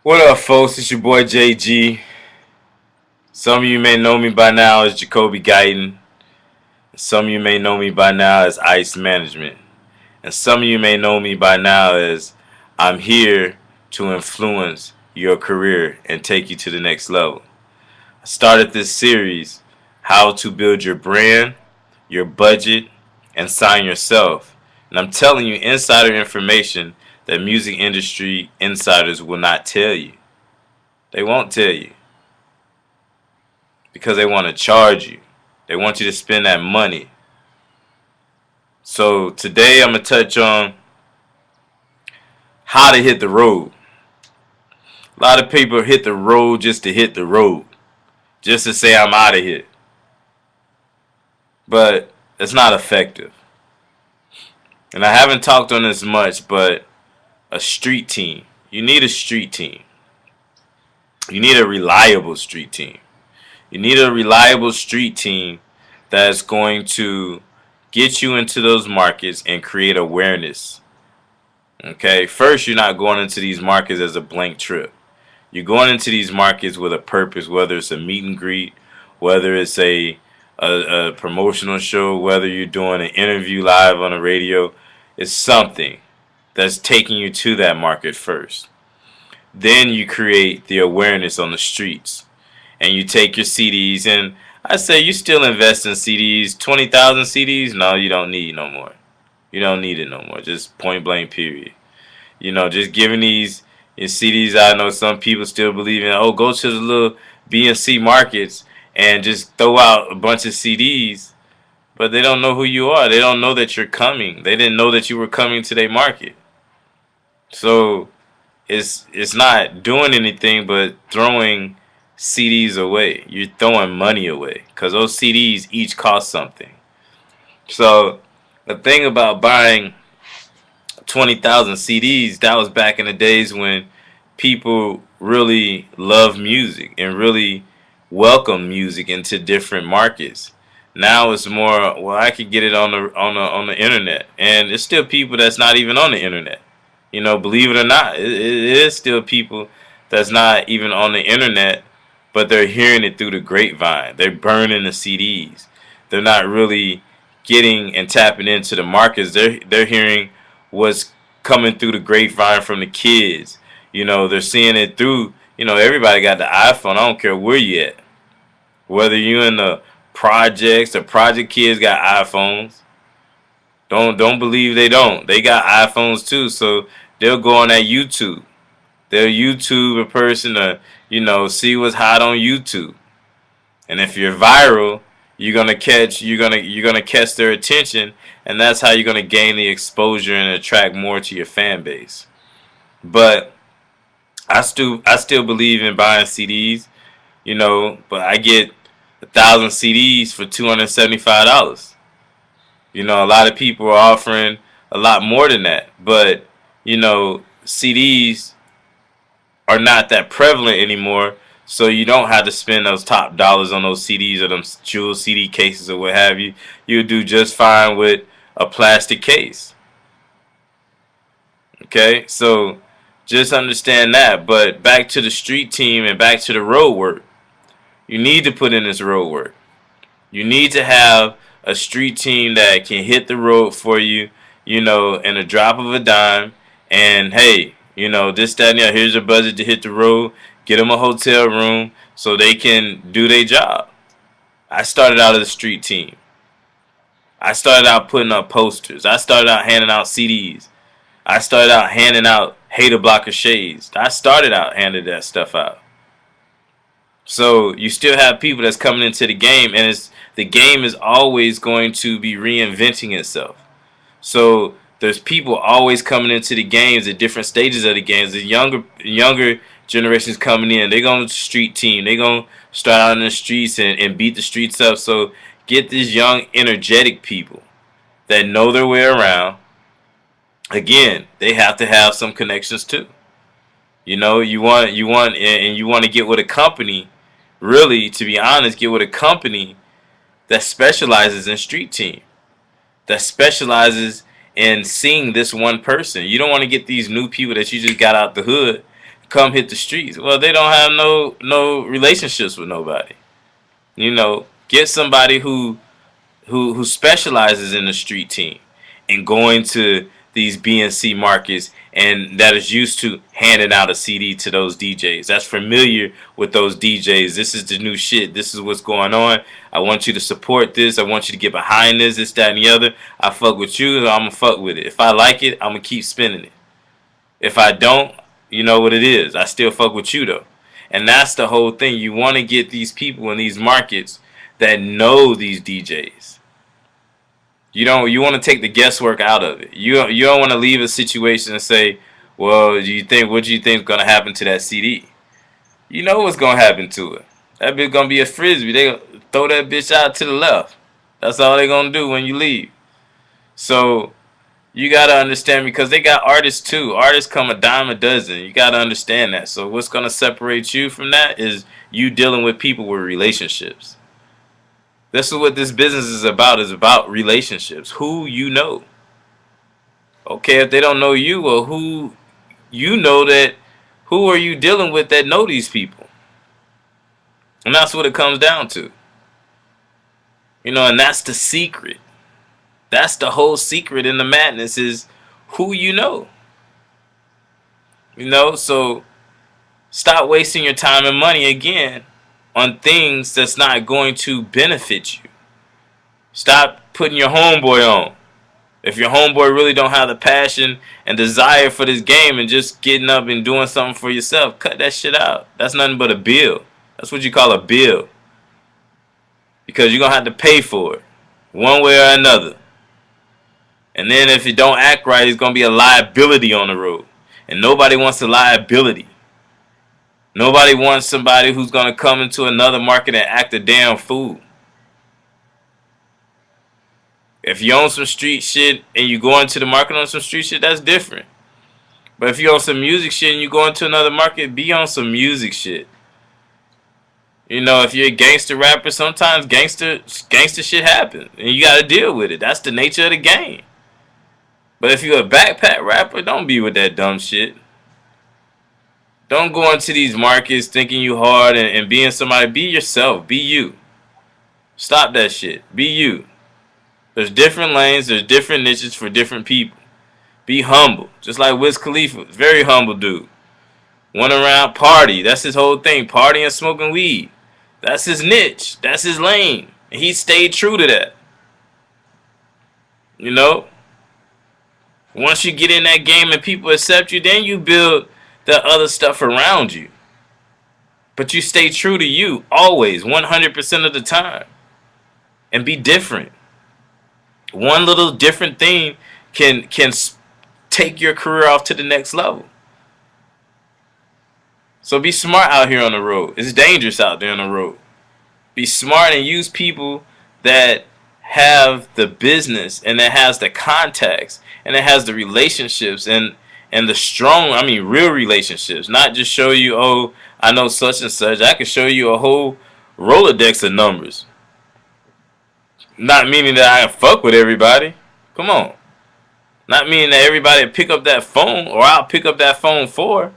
What up, folks? It's your boy JG. Some of you may know me by now as Jacoby Guyton. Some of you may know me by now as Ice Management. And some of you may know me by now as I'm here to influence your career and take you to the next level. I started this series, How to Build Your Brand, Your Budget, and Sign Yourself. And I'm telling you insider information that music industry insiders will not tell you. They won't tell you. Because they want to charge you. They want you to spend that money. So today I'm going to touch on how to hit the road. A lot of people hit the road just to hit the road. Just to say I'm out of here. But it's not effective. And I haven't talked on this much, but a street team. You need a street team. You need a reliable street team. You need a reliable street team that's going to get you into those markets and create awareness. Okay, first, you're not going into these markets as a blank trip. You're going into these markets with a purpose, whether it's a meet and greet, whether it's a promotional show, whether you're doing an interview live on the radio. It's something that's taking you to that market first. Then you create the awareness on the streets. And you take your CDs, and I say you still invest in CDs. 20,000 CDs? No, you don't need no more. You don't need it no more. Just point blank period. Just giving these CDs. I know some people still believe in, oh, go to the little BNC markets and just throw out a bunch of CDs. But they don't know who you are. They don't know that you're coming. They didn't know that you were coming to their market. So it's not doing anything but throwing CDs away. You're throwing money away because those CDs each cost something. So the thing about buying 20,000 CDs, that was back in the days when people really loved music and really welcomed music into different markets. Now it's more, well, I could get it on the internet, and there's still people that's not even on the internet. Believe it or not, it is still people that's not even on the internet, but they're hearing it through the grapevine. They're burning the CDs. They're not really getting and tapping into the markets. They're hearing what's coming through the grapevine from the kids. They're seeing it through. Everybody got the iPhone. I don't care where you at. Whether you in the projects, the project kids got iPhones. Don't believe they don't. They got iPhones too. So they'll go on that YouTube. They'll YouTube a person to, see what's hot on YouTube. And if you're viral, you're gonna catch their attention, and that's how you're gonna gain the exposure and attract more to your fan base. But I still believe in buying CDs, but I get 1,000 CDs for $275. A lot of people are offering a lot more than that, but CDs are not that prevalent anymore, so you don't have to spend those top dollars on those CDs or them jewel CD cases or what have you. You'll do just fine with a plastic case. Okay, so just understand that. But back to the street team and back to the road work. You need to put in this road work. You need to have a street team that can hit the road for you, in a drop of a dime. And hey, this, that, and the other. Here's your budget to hit the road. Get them a hotel room so they can do their job. I started out as a street team. I started out putting up posters. I started out handing out CDs. I started out handing out hater blocker shades. I started out handing that stuff out. So you still have people that's coming into the game, and the game is always going to be reinventing itself. So there's people always coming into the games at different stages of the games. The younger generations coming in, they're going to street team. They're going to start out in the streets and beat the streets up. So get these young, energetic people that know their way around. Again, they have to have some connections too. You want to get with a company. Really, to be honest, get with a company that specializes in street team, that specializes in seeing this one person. You don't want to get these new people that you just got out the hood come hit the streets. Well, they don't have no relationships with nobody. You know, get somebody who specializes in the street team and going to these BNC markets and that is used to handing out a CD to those DJs. That's familiar with those DJs. This is the new shit. This is what's going on. I want you to support this. I want you to get behind this, that, and the other. I fuck with you, I'm gonna fuck with it. If I like it, I'm gonna keep spinning it. If I don't, you know what it is. I still fuck with you though. And that's the whole thing. You want to get these people in these markets that know these DJs. You want to take the guesswork out of it. You don't want to leave a situation and say, well, what do you think is gonna happen to that CD? You know what's gonna happen to it. That bitch gonna be a frisbee. They gonna throw that bitch out to the left. That's all they gonna do when you leave. So you gotta understand because they got artists too. Artists come a dime a dozen. You gotta understand that. So what's gonna separate you from that is you dealing with people with relationships. This is what this business is about relationships. Who you know. Okay, if they don't know you, well, who you know that, who are you dealing with that know these people? And that's what it comes down to. You know, and that's the secret. That's the whole secret in the madness is who you know. You know, so stop wasting your time and money again on things that's not going to benefit you. Stop putting your homeboy on. If your homeboy really don't have the passion and desire for this game and just getting up and doing something for yourself, cut that shit out. That's nothing but a bill. That's what you call a bill. Because you're going to have to pay for it. One way or another. And then if you don't act right, it's going to be a liability on the road. And nobody wants a liability. Nobody wants somebody who's going to come into another market and act a damn fool. If you own some street shit and you go into the market on some street shit, that's different. But if you own some music shit and you go into another market, be on some music shit. You know, if you're a gangster rapper, sometimes gangster shit happens. And you gotta deal with it. That's the nature of the game. But if you're a backpack rapper, don't be with that dumb shit. Don't go into these markets thinking you hard and being somebody. Be yourself. Be you. Stop that shit. Be you. There's different lanes. There's different niches for different people. Be humble. Just like Wiz Khalifa. Very humble dude. Went around party. That's his whole thing. Partying and smoking weed. That's his niche. That's his lane. And he stayed true to that. You know? Once you get in that game and people accept you, then you build the other stuff around you. But you stay true to you. Always. 100% of the time. And be different. One little different thing can take your career off to the next level. So be smart out here on the road. It's dangerous out there on the road. Be smart and use people that have the business and that has the contacts and that has the relationships and the strong, I mean real relationships. Not just show you, oh, I know such and such. I can show you a whole Rolodex of numbers. Not meaning that I fuck with everybody. Come on. Not meaning that everybody pick up that phone or I'll pick up that phone for.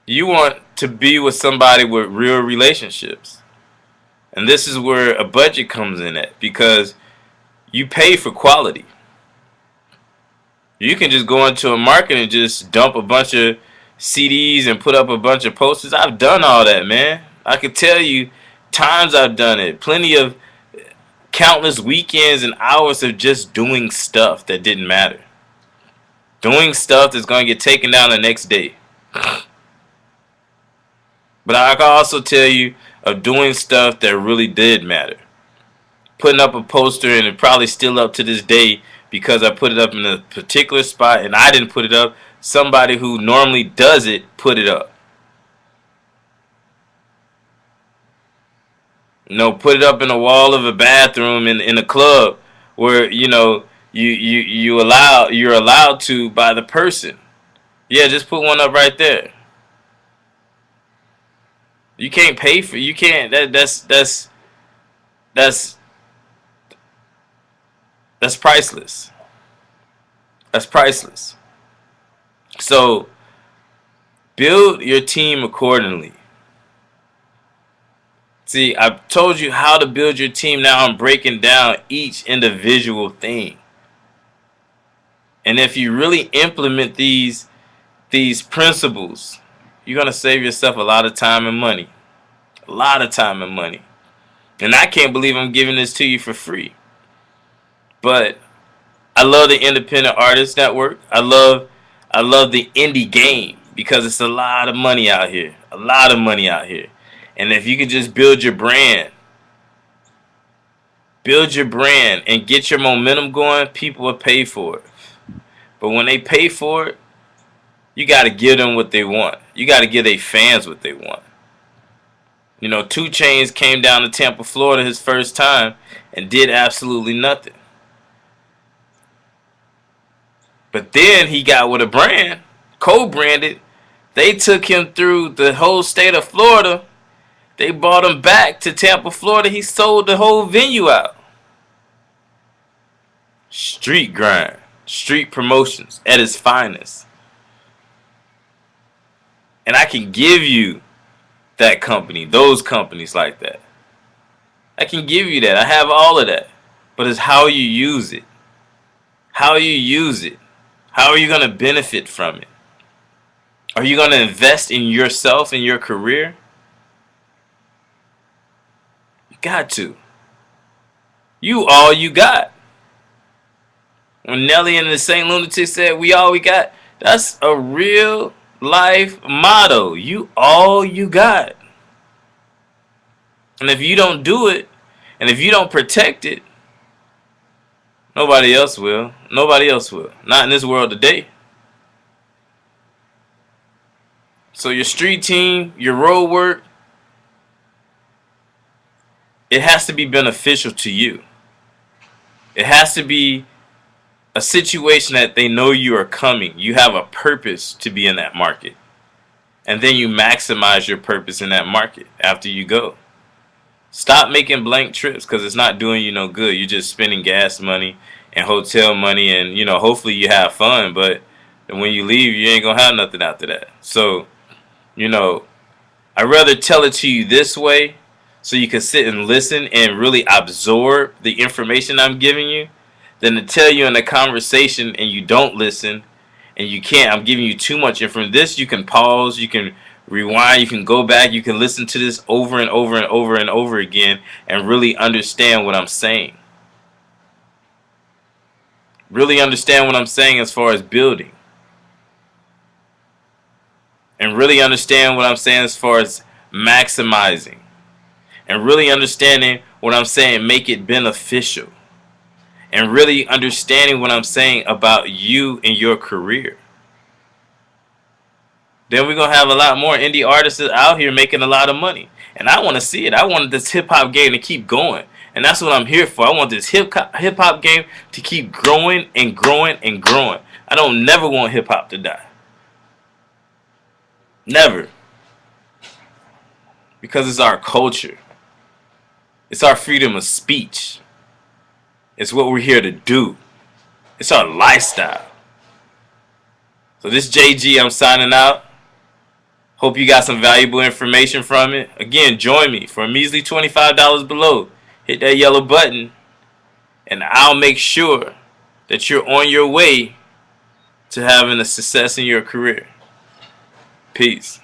You want to be with somebody with real relationships. And this is where a budget comes in at because you pay for quality. You can just go into a market and just dump a bunch of CDs and put up a bunch of posters. I've done all that, man. I can tell you times I've done it. Plenty of countless weekends and hours of just doing stuff that didn't matter. Doing stuff that's going to get taken down the next day. But I can also tell you of doing stuff that really did matter. Putting up a poster and it probably still up to this day because I put it up in a particular spot and I didn't put it up. Somebody who normally does it put it up. You know, put it up in the wall of a bathroom in a club where, you know, you're allowed to by the person. Yeah, just put one up right there. You can't pay for you can't that's priceless. That's priceless. So Build your team accordingly. See, I've told you how to build your team. Now I'm breaking down each individual thing. And if you really implement these principles, you're going to save yourself a lot of time and money. A lot of time and money. And I can't believe I'm giving this to you for free. But I love the Independent Artist Network. I love the indie game because it's a lot of money out here. A lot of money out here. And if you can just build your brand and get your momentum going, people will pay for it. But when they pay for it, you got to give them what they want. You got to give their fans what they want. You know, 2 Chainz came down to Tampa, Florida his first time and did absolutely nothing. But then he got with a brand, co-branded. They took him through the whole state of Florida. They brought him back to Tampa, Florida. He sold the whole venue out. Street grind. Street promotions at its finest. And I can give you that company, those companies like that. I can give you that. I have all of that. But it's how you use it. How you use it. How are you going to benefit from it? Are you going to invest in yourself and your career? You got to. You all you got. When Nelly and the St. Lunatics said, we all we got, that's a real life motto. You all you got. And if you don't do it, and if you don't protect it, nobody else will. Nobody else will. Not in this world today. So your street team, your road work, it has to be beneficial to you. It has to be a situation that they know you are coming. You have a purpose to be in that market. And then you maximize your purpose in that market after you go. Stop making blank trips because it's not doing you no good. You're just spending gas money and hotel money and, you know, hopefully you have fun. But when you leave, you ain't going to have nothing after that. So, you know, I'd rather tell it to you this way so you can sit and listen and really absorb the information I'm giving you than to tell you in a conversation and you don't listen and you can't. I'm giving you too much information. This you can pause, you can rewind, you can go back, you can listen to this over and over and over and over again and really understand what I'm saying. Really understand what I'm saying as far as building. And really understand what I'm saying as far as maximizing. And really understanding what I'm saying, make it beneficial. And really understanding what I'm saying about you and your career. Then we're going to have a lot more indie artists out here making a lot of money. And I want to see it. I want this hip-hop game to keep going. And that's what I'm here for. I want this hip-hop game to keep growing and growing and growing. I don't never want hip-hop to die. Never. Because it's our culture. It's our freedom of speech. It's what we're here to do. It's our lifestyle. So this JG, I'm signing out. Hope you got some valuable information from it. Again, join me for a measly $25 below. Hit that yellow button and I'll make sure that you're on your way to having a success in your career. Peace.